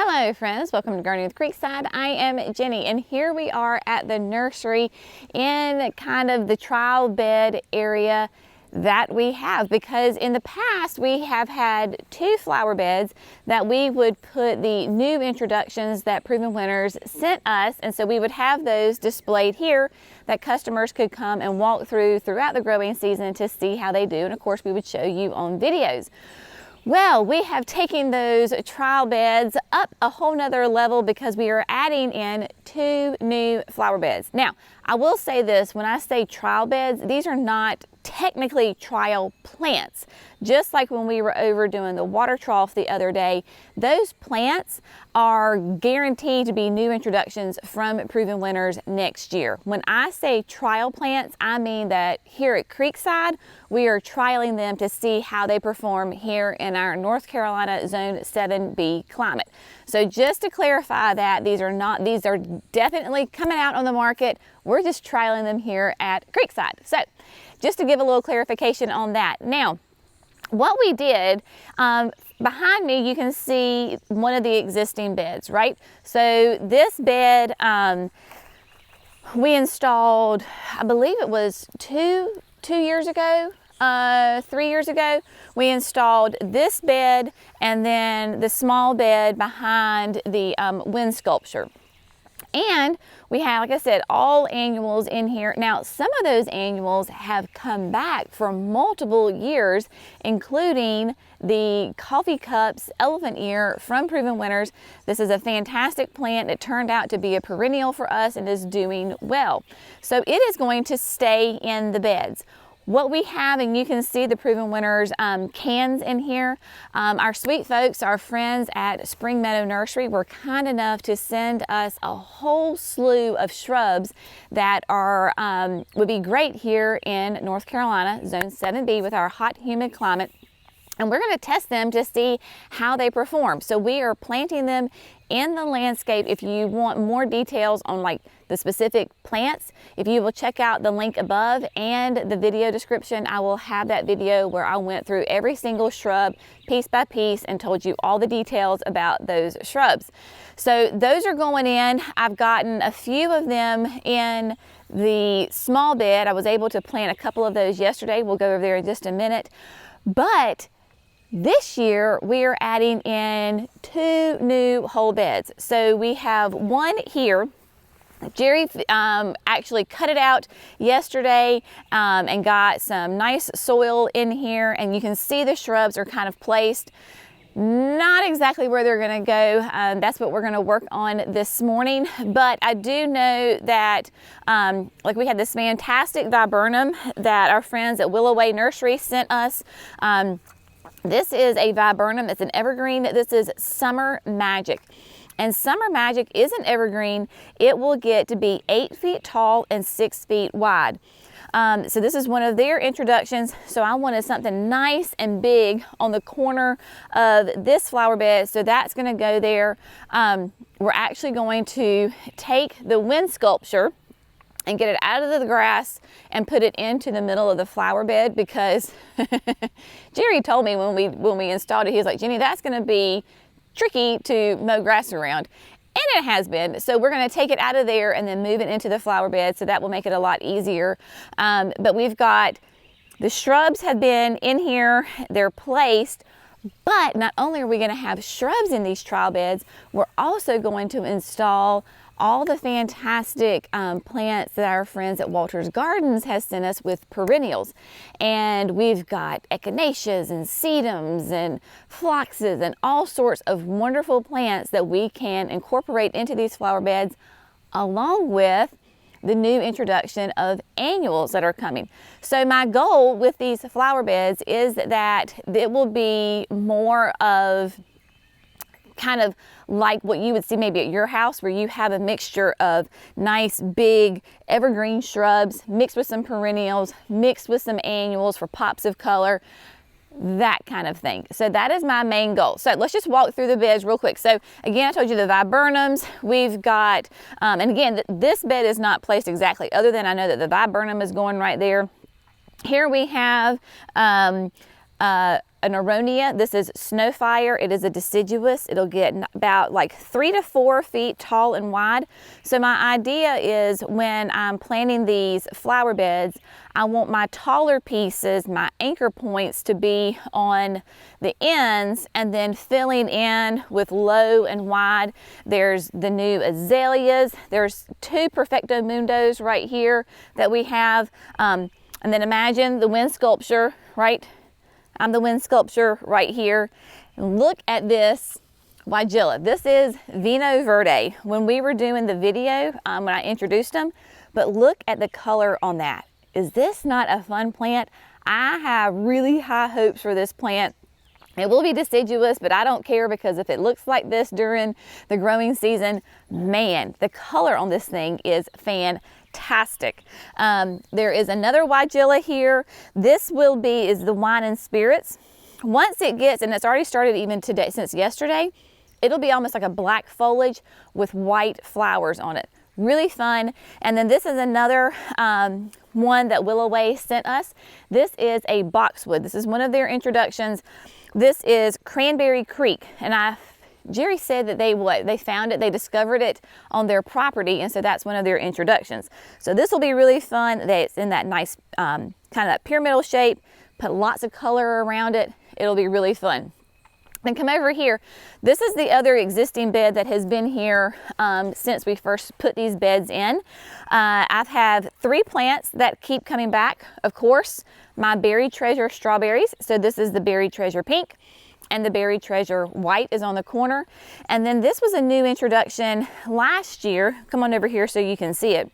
Hello friends, welcome to Gardening with Creekside. I am Jenny and here we are at the nursery in kind of the trial bed area that we have, because in the past we have had two flower beds that we would put the new introductions that Proven Winners sent us, and so we would have those displayed here that customers could come and walk through throughout the growing season to see how they do, and of course we would show you on videos. Well, we have taken those trial beds up a whole nother level because we are adding in two new flower beds. Now, I will say this, when I say trial beds, these are not technically trial plants. Just like when we were over doing the water trough the other day, those plants are guaranteed to be new introductions from Proven Winners next year. When I say trial plants, I mean that here at Creekside, we are trialing them to see how they perform here in our North Carolina Zone 7B climate. So just to clarify that, these are definitely coming out on the market. We're just trialing them here at Creekside. So just to give a little clarification on that. Now, what we did, behind me you can see one of the existing beds, right? So this bed we installed, I believe it was two years ago, 3 years ago. We installed this bed and then the small bed behind the wind sculpture. And we have, like I said, all annuals in here. Now, some of those annuals have come back for multiple years, including the Coffee Cups Elephant Ear from Proven Winners. This is a fantastic plant that turned out to be a perennial for us and is doing well. So it is going to stay in the beds. What we have, and you can see the Proven Winners cans in here. Our sweet folks, our friends at Spring Meadow Nursery, were kind enough to send us a whole slew of shrubs that are would be great here in North Carolina, Zone 7B, with our hot, humid climate. And we're going to test them to see how they perform. So we are planting them in the landscape. If you want more details on like the specific plants, if you will check out the link above and the video description, I will have that video where I went through every single shrub piece by piece and told you all the details about those shrubs. So those are going in. I've gotten a few of them in the small bed. I was able to plant a couple of those yesterday. We'll go over there in just a minute. But this year, we are adding in two new whole beds. So we have one here. Jerry actually cut it out yesterday and got some nice soil in here, and you can see the shrubs are kind of placed not exactly where they're going to go. That's what we're going to work on this morning. But I do know that like we had this fantastic viburnum that our friends at Willow Way Nursery sent us. This is a viburnum. It's an evergreen. This is Summer Magic. And Summer Magic is an evergreen. It will get to be 8 feet tall and 6 feet wide. So this is one of their introductions. So I wanted something nice and big on the corner of this flower bed. So that's going to go there. We're actually going to take the wind sculpture and get it out of the grass and put it into the middle of the flower bed, because Jerry told me when we installed it, he was like, Jenny, that's gonna be tricky to mow grass around. And it has been. So we're gonna take it out of there and then move it into the flower bed, so that will make it a lot easier. But we've got, the shrubs have been in here, they're placed, but not only are we gonna have shrubs in these trial beds, we're also going to install all the fantastic plants that our friends at Walter's Gardens has sent us with perennials. And we've got echinaceas and sedums and phloxes and all sorts of wonderful plants that we can incorporate into these flower beds, along with the new introduction of annuals that are coming. So my goal with these flower beds is that it will be more of kind of like what you would see maybe at your house, where you have a mixture of nice big evergreen shrubs mixed with some perennials, mixed with some annuals for pops of color, that kind of thing. So that is my main goal. So let's just walk through the beds real quick. So again, I told you the viburnums we've got, and again, this bed is not placed exactly, other than I know that the viburnum is going right there. Here we have a an aronia. This is Snowfire. It is a deciduous. It'll get about like 3 to 4 feet tall and wide. So my idea is when I'm planting these flower beds, I want my taller pieces, my anchor points, to be on the ends and then filling in with low and wide. There's the new azaleas. There's 2 Perfecto Mundos right here that we have. And then imagine the wind sculpture, right? I'm the wind sculpture right here. And look at this Weigela. This is Vino Verde. When we were doing the video, when I introduced them, but look at the color on that. Is this not a fun plant? I have really high hopes for this plant. It will be deciduous, but I don't care, because if it looks like this during the growing season, man, the color on this thing is fantastic. There is another Weigela here. This is the Wine and Spirits. Once it gets, and it's already started even today, since yesterday, it'll be almost like a black foliage with white flowers on it. Really fun. And then this is another one that Willow Way sent us. This is a Boxwood. This is one of their introductions. This is Cranberry Creek. And Jerry said that they found it, they discovered it on their property, and so that's one of their introductions. So this will be really fun. It's in that nice kind of that pyramidal shape, put lots of color around it. It'll be really fun. Then come over here. This is the other existing bed that has been here since we first put these beds in. I've had 3 plants that keep coming back. Of course, my Berry Treasure strawberries. So this is the Berry Treasure pink, and the Berry Treasure white is on the corner. And then this was a new introduction last year. Come on over here so you can see it.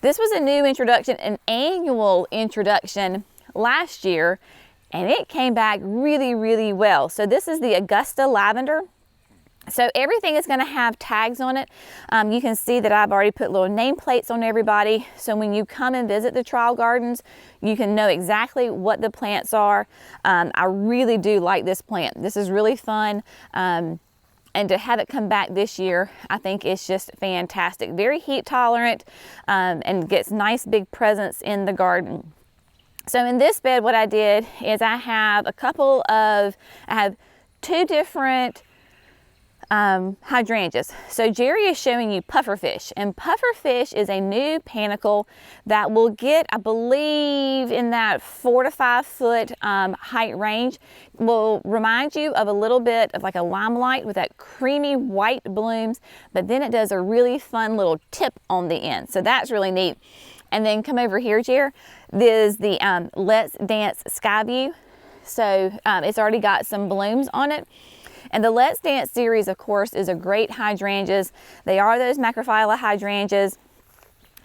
This was a new introduction, an annual introduction last year, and it came back really, really well. So this is the Augusta Lavender. So everything is going to have tags on it. You can see that I've already put little nameplates on everybody. So when you come and visit the trial gardens, you can know exactly what the plants are. I really do like this plant. This is really fun. And to have it come back this year, I think it's just fantastic. Very heat tolerant, and gets nice big presence in the garden. So in this bed, what I did is I have 2 different hydrangeas. So Jerry is showing you pufferfish, and pufferfish is a new panicle that will get, I believe, in that 4 to 5 foot height range. Will remind you of a little bit of like a limelight with that creamy white blooms, but then it does a really fun little tip on the end. So that's really neat. And then come over here, Jer. This is the Let's Dance Skyview. So it's already got some blooms on it. And the Let's Dance series, of course, is a great hydrangeas. They are those macrophylla hydrangeas.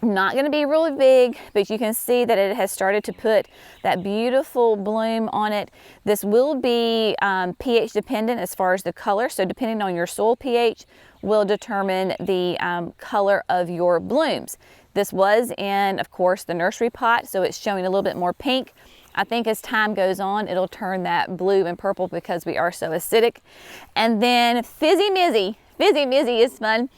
Not going to be really big, but you can see that it has started to put that beautiful bloom on it. This will be pH dependent as far as the color. So depending on your soil pH will determine the color of your blooms. This was in, of course, the nursery pot, so it's showing a little bit more pink. I think as time goes on, it'll turn that blue and purple because we are so acidic. And then Fizzy Mizzy. Fizzy Mizzy is fun.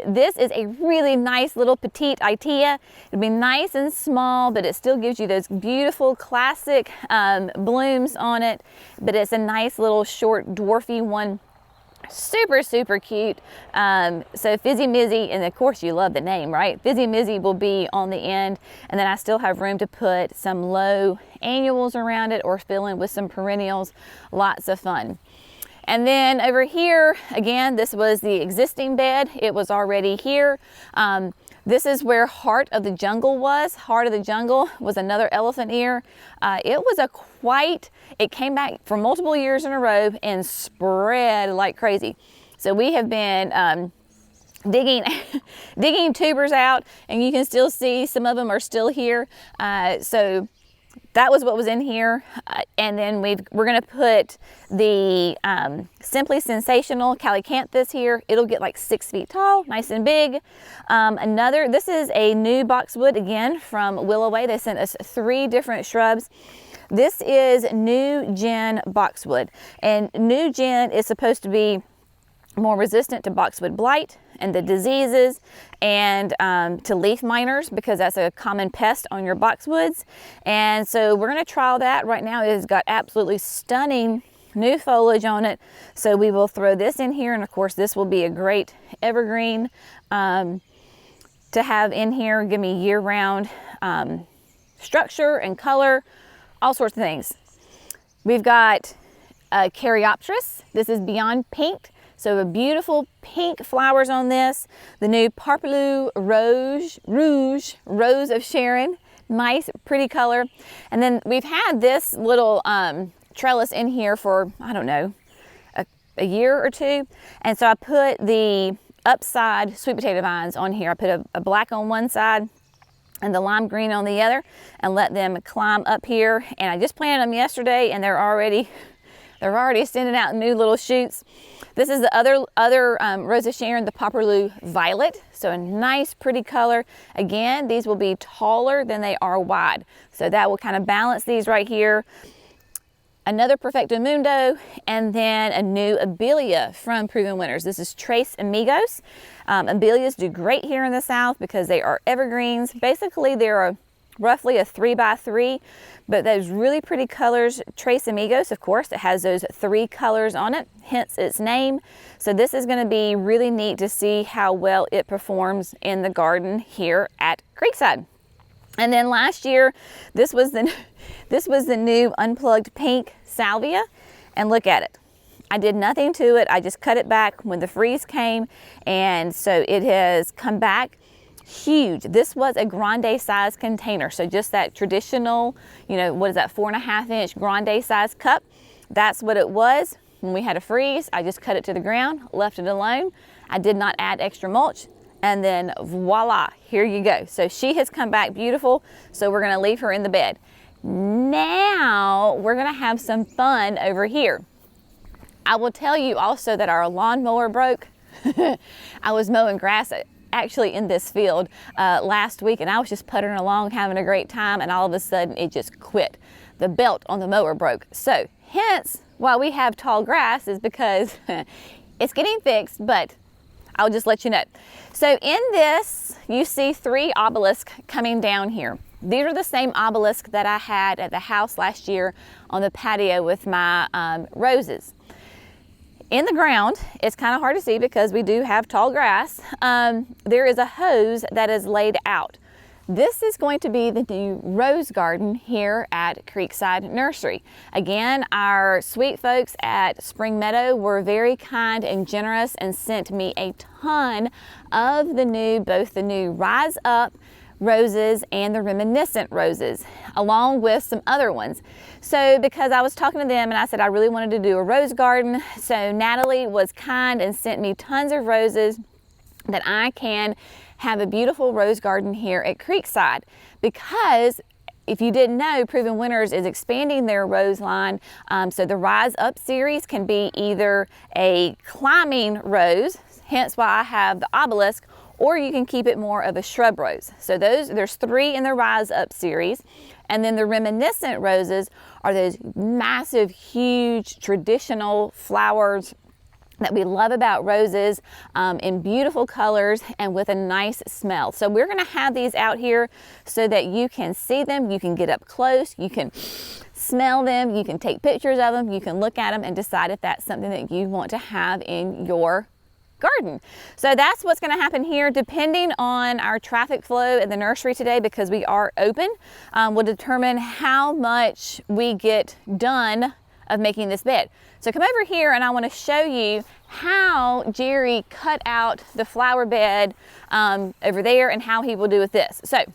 This is a really nice little petite Itea. It'll be nice and small, but it still gives you those beautiful classic blooms on it. But it's a nice little short dwarfy one. Super, super cute. So Fizzy Mizzy, and of course you love the name, right? Fizzy Mizzy will be on the end, and then I still have room to put some low annuals around it or fill in with some perennials. Lots of fun. And then over here, again, this was the existing bed. It was already here. This is where Heart of the Jungle was. Heart of the Jungle was another elephant ear. It was it came back for multiple years in a row and spread like crazy. So we have been digging tubers out, and you can still see some of them are still here. So that was what was in here. And then we're going to put the Simply Sensational Calycanthus here. It'll get like 6 feet tall, nice and big. This is a new Boxwood, again, from Willow Way. They sent us 3 different shrubs. This is New Gen Boxwood. And New Gen is supposed to be more resistant to boxwood blight and the diseases, and to leaf miners, because that's a common pest on your boxwoods. And so we're going to trial that. Right now it has got absolutely stunning new foliage on it, so we will throw this in here, and of course this will be a great evergreen to have in here, give me year-round structure and color, all sorts of things. We've got Caryopteris. This is beyond pink, so a beautiful pink flowers on this. The new Popperloo Rouge, Rose of Sharon, nice pretty color. And then we've had this little trellis in here for, I don't know, a year or two, and so I put the upside sweet potato vines on here. I put a black on one side and the lime green on the other, and let them climb up here. And I just planted them yesterday, and they're already sending out new little shoots. This is the other Rose of Sharon, the Popperloo Violet. So a nice pretty color. Again, these will be taller than they are wide, so that will kind of balance these right here. Another Perfecto Mundo, and then a new Abelia from Proven Winners. This is Tres Amigos. Abelias do great here in the South because they are evergreens. Basically, they're roughly a 3x3, but those really pretty colors. Tres Amigos, of course, it has those 3 colors on it, hence its name. So this is going to be really neat to see how well it performs in the garden here at Creekside. And then last year, this was the new unplugged pink salvia, and look at it. I did nothing to it. I just cut it back when the freeze came, and so it has come back huge. This was a grande size container, so just that traditional, you know, what is that, 4.5 inch grande size cup. That's what it was. When we had a freeze, I just cut it to the ground, left it alone. I did not add extra mulch. And then voila, here you go. So she has come back beautiful. So we're gonna leave her in the bed. Now we're gonna have some fun over here. I will tell you also that our lawnmower broke. I was mowing grass actually in this field last week, and I was just puttering along having a great time, and all of a sudden it just quit. The belt on the mower broke. So hence why we have tall grass, is because it's getting fixed, but I'll just let you know. So in this, you see 3 obelisks coming down here. These are the same obelisks that I had at the house last year on the patio with my roses. In the ground, it's kind of hard to see because we do have tall grass. There is a hose that is laid out. This is going to be the new rose garden here at Creekside Nursery. Again, our sweet folks at Spring Meadow were very kind and generous and sent me a ton of both the new Rise Up roses and the Reminiscent roses, along with some other ones. So because I was talking to them and I said I really wanted to do a rose garden, so Natalie was kind and sent me tons of roses that I can have a beautiful rose garden here at Creekside. Because if you didn't know, Proven Winners is expanding their rose line. So the Rise Up series can be either a climbing rose, hence why I have the obelisk, or you can keep it more of a shrub rose. So there's 3 in the Rise Up series. And then the Reminiscent roses are those massive, huge, traditional flowers that we love about roses, in beautiful colors and with a nice smell. So we're gonna have these out here so that you can see them, you can get up close, you can smell them, you can take pictures of them, you can look at them and decide if that's something that you want to have in your garden. So that's what's going to happen here, depending on our traffic flow at the nursery today, because we are open, will determine how much we get done of making this bed. So come over here and I want to show you how Jerry cut out the flower bed over there and how he will do with this. So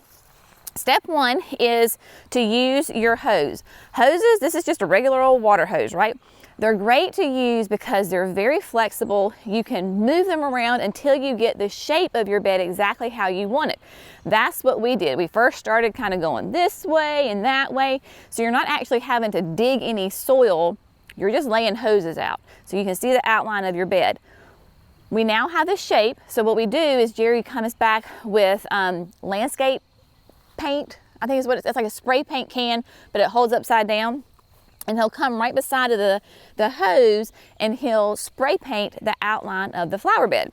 step 1 is to use your hose. Hoses, this is just a regular old water hose, right? They're great to use because they're very flexible. You can move them around until you get the shape of your bed exactly how you want it. That's what we did. We first started kind of going this way and that way. So you're not actually having to dig any soil. You're just laying hoses out. So you can see the outline of your bed. We now have the shape. So what we do is Jerry comes back with landscape paint. I think it's like a spray paint can, but it holds upside down. and he'll come right beside of the hose and he'll spray paint the outline of the flower bed.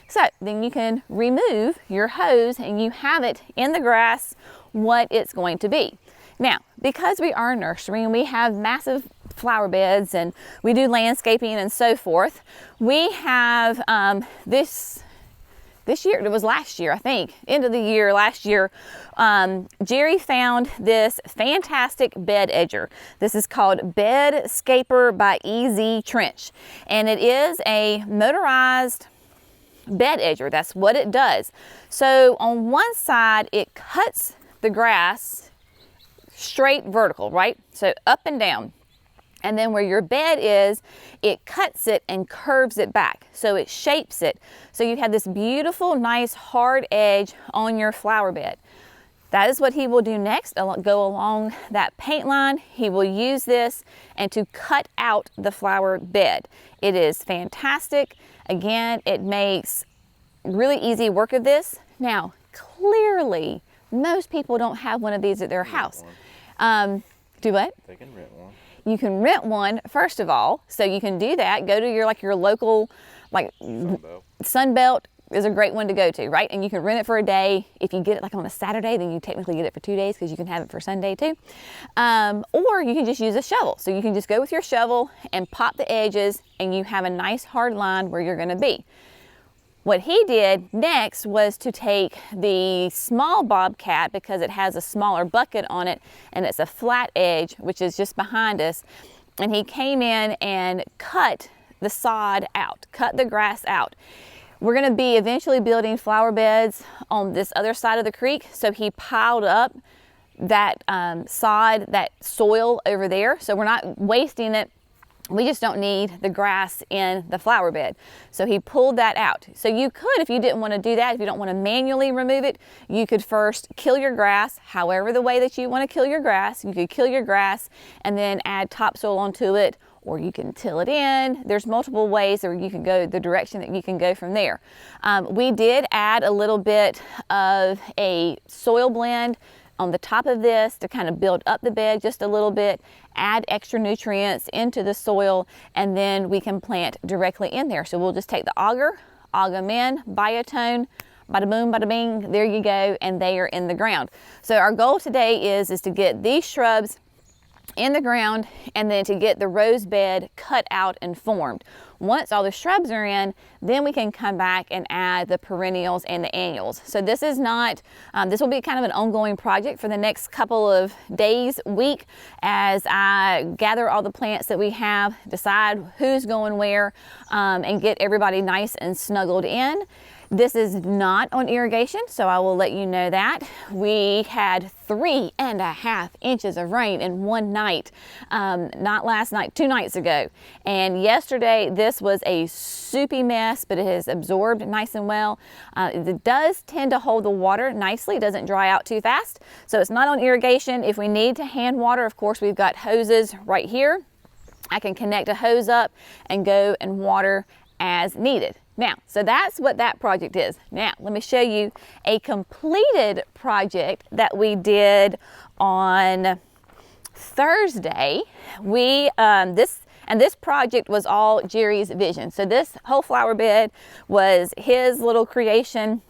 So then you can remove your hose and you have it in the grass what it's going to be. Now, because we are a nursery and we have massive flower beds and we do landscaping and so forth, we have this year, it was last year, I think, end of the year, last year, Jerry found this fantastic bed edger. This is called Bed Scaper by EZ Trench, and it is a motorized bed edger. That's what it does. So on one side, it cuts the grass straight vertical, right? So up and down. And then where your bed is, it cuts it and curves it back. So it shapes it. So you have this beautiful, nice, hard edge on your flower bed. That is what he will do next. Go along that paint line. He will use this and to cut out the flower bed. It is fantastic. Again, it makes really easy work of this. Now, clearly, most people don't have one of these at their house. Do what? They can rent one. You can rent one, first of all, so you can do that. Go to your local, like Sunbelt is a great one to go to, right? And you can rent it for a day. If you get it like on a Saturday, then you technically get it for 2 days because you can have it for Sunday too. Or you can just use a shovel. So you can just go with your shovel and pop the edges and you have a nice hard line where you're gonna be. What he did next was to take the small bobcat, because it has a smaller bucket on it and it's a flat edge, which is just behind us, and he came in and cut the sod out, cut the grass out. We're going to be eventually building flower beds on this other side of the creek, so he piled up that sod, that soil over there, so we're not wasting it. We just don't need the grass in the flower bed. So he pulled that out. So you could, if you didn't want to do that, if you don't want to manually remove it, you could first kill your grass, however the way that you want to kill your grass. You could kill your grass and then add topsoil onto it, or you can till it in. There's multiple ways, or you can go the direction that you can go from there. We did add a little bit of a soil blend on the top of this to kind of build up the bed just a little bit, add extra nutrients into the soil, and then we can plant directly in there. So we'll just take the auger them in, biotone, bada boom, bada bing, there you go, and they are in the ground. So our goal today is to get these shrubs in the ground and then to get the rose bed cut out and formed. Once all the shrubs are in, then we can come back and add the perennials and the annuals. So this is not, this will be kind of an ongoing project for the next couple of days, week, as I gather all the plants that we have, decide who's going where, and get everybody nice and snuggled in. This is not on irrigation, so I will let you know that. We had 3.5 inches of rain in one night, not last night, 2 nights ago. And yesterday, this was a soupy mess, but it has absorbed nice and well. It does tend to hold the water nicely. It doesn't dry out too fast. So it's not on irrigation. If we need to hand water, of course, we've got hoses right here. I can connect a hose up and go and water as needed. Now, so that's what that project is. Now, let me show you a completed project that we did on Thursday. This project was all Jerry's vision. So this whole flower bed was his little creation.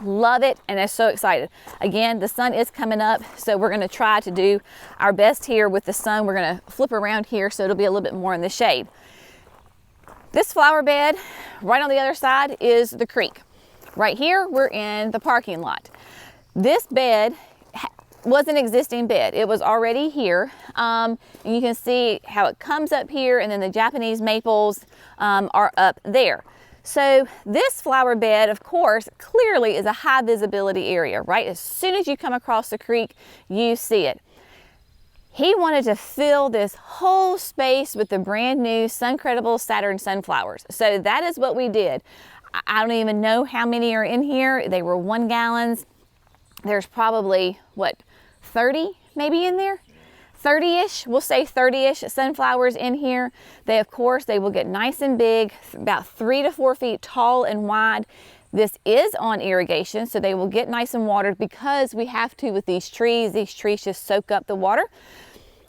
Love it, and I'm so excited. Again, the sun is coming up, so we're gonna try to do our best here with the sun. We're gonna flip around here so it'll be a little bit more in the shade. This flower bed, right on the other side, is the creek. Right here, we're in the parking lot. This bed was an existing bed. It was already here. And you can see how it comes up here, and then the Japanese maples are up there. So this flower bed, of course, clearly is a high visibility area, right? As soon as you come across the creek, you see it. He wanted to fill this whole space with the brand new Suncredible Saturn sunflowers. So that is what we did. I don't even know how many are in here. They were 1 gallons. There's probably, what, 30 maybe in there? 30-ish, we'll say 30-ish sunflowers in here. They, of course, they will get nice and big, about 3 to 4 feet tall and wide. This is on irrigation, so they will get nice and watered because we have to with these trees. These trees just soak up the water.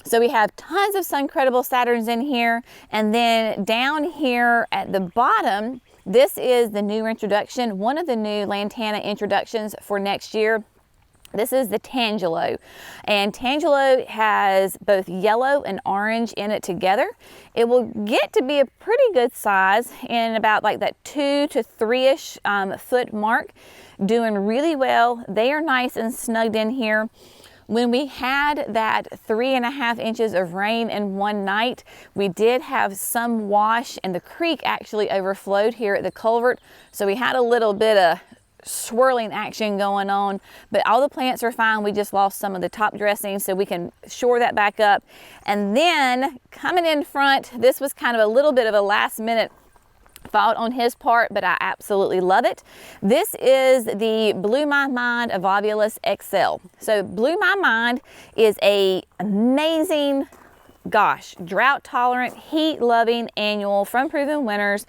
So we have tons of sun-credible Saturns in here. And then down here at the bottom, this is the new introduction, one of the new lantana introductions for next year. This is the Tangelo, and Tangelo has both yellow and orange in it together. It will get to be a pretty good size in about like that 2 to 3-ish foot mark, doing really well. They are nice and snugged in here. When we had that 3.5 inches of rain in one night, we did have some wash, and the creek actually overflowed here at the culvert. So we had a little bit of swirling action going on, but all the plants are fine. We just lost some of the top dressings, so we can shore that back up. And then coming in front, this was kind of a little bit of a last minute fault on his part, but I absolutely love it. This is the Blew My Mind Avovulus XL. So Blew My Mind is a amazing, gosh, drought tolerant, heat loving annual from Proven Winners.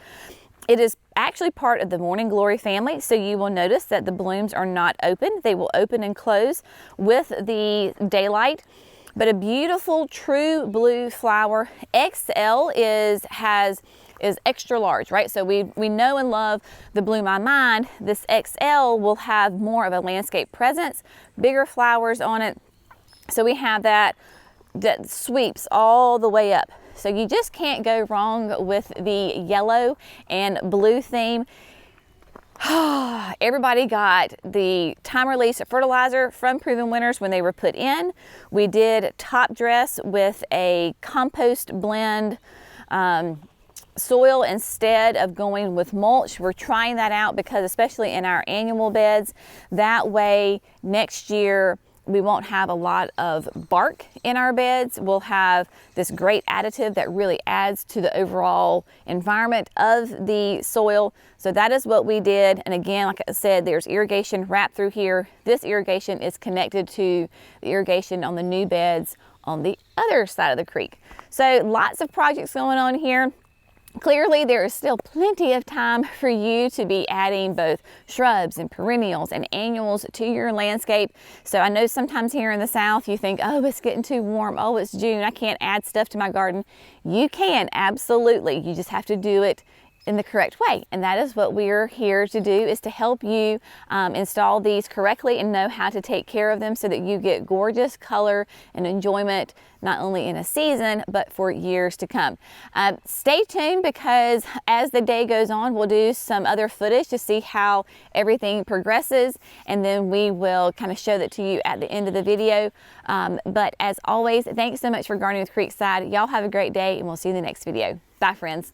It is actually part of the Morning Glory family, so you will notice that the blooms are not open. They will open and close with the daylight. But a beautiful true blue flower. XL is extra large, right? So we know and love the Blew My Mind. This XL will have more of a landscape presence, bigger flowers on it. So we have that sweeps all the way up. So you just can't go wrong with the yellow and blue theme. Everybody got the time release fertilizer from Proven Winners when they were put in. We did top dress with a compost blend soil instead of going with mulch. We're trying that out because especially in our annual beds, that way next year we won't have a lot of bark in our beds. We'll have this great additive that really adds to the overall environment of the soil. So that is what we did. And again, like I said, there's irrigation wrapped through here. This irrigation is connected to the irrigation on the new beds on the other side of the creek. So lots of projects going on here. Clearly, there is still plenty of time for you to be adding both shrubs and perennials and annuals to your landscape. So I know sometimes here in the South, you think, oh, it's getting too warm. Oh, it's June. I can't add stuff to my garden. You can, absolutely. You just have to do it in the correct way. And that is what we're here to do, is to help you install these correctly and know how to take care of them so that you get gorgeous color and enjoyment, not only in a season, but for years to come. Stay tuned, because as the day goes on, we'll do some other footage to see how everything progresses, and then we will kind of show that to you at the end of the video. But as always, thanks so much for gardening with Creekside. Y'all have a great day, and we'll see you in the next video. Bye, friends.